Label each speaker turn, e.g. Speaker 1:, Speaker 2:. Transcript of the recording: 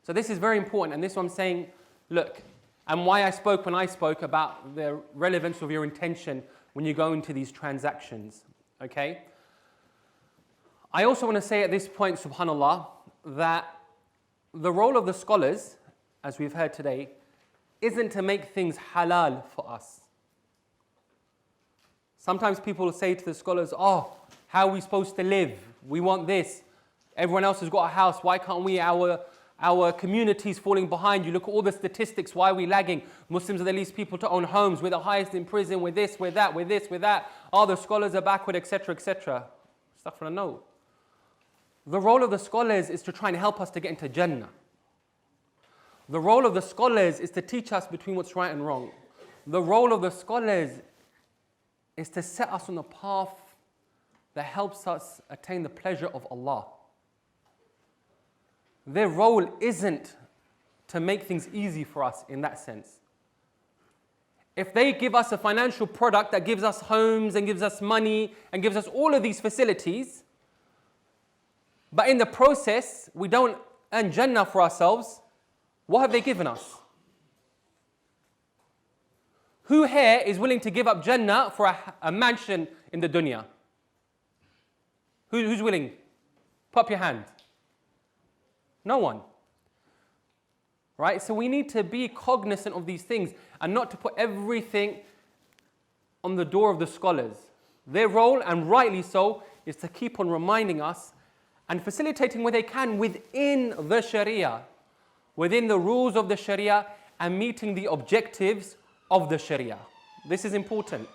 Speaker 1: So this is very important, and this is what I'm saying, look, and why I spoke when I spoke about the relevance of your intention when you go into these transactions, okay? I also want to say at this point, subhanAllah, that the role of the scholars, as we've heard today, isn't to make things halal for us. Sometimes people say to the scholars, oh, how are we supposed to live? We want this. Everyone else has got a house. Why can't we? Our community's falling behind. You look at all the statistics. Why are we lagging? Muslims are the least people to own homes. We're the highest in prison. We're this, we're that, we're this, we're that. Oh, the scholars are backward, etc., etc. Stuff for a note. The role of the scholars is to try and help us to get into Jannah. The role of the scholars is to teach us between what's right and wrong. The role of the scholars is to set us on a path that helps us attain the pleasure of Allah. Their role isn't to make things easy for us in that sense. If they give us a financial product that gives us homes and gives us money and gives us all of these facilities, but in the process we don't earn Jannah for ourselves, what have they given us? Who here is willing to give up Jannah for a mansion in the dunya? Who's willing? Put up your hand. No one. Right? So we need to be cognizant of these things and not to put everything on the door of the scholars. Their role, and rightly so, is to keep on reminding us and facilitating where they can within the Sharia, within the rules of the Sharia, and meeting the objectives of the Sharia. This is important.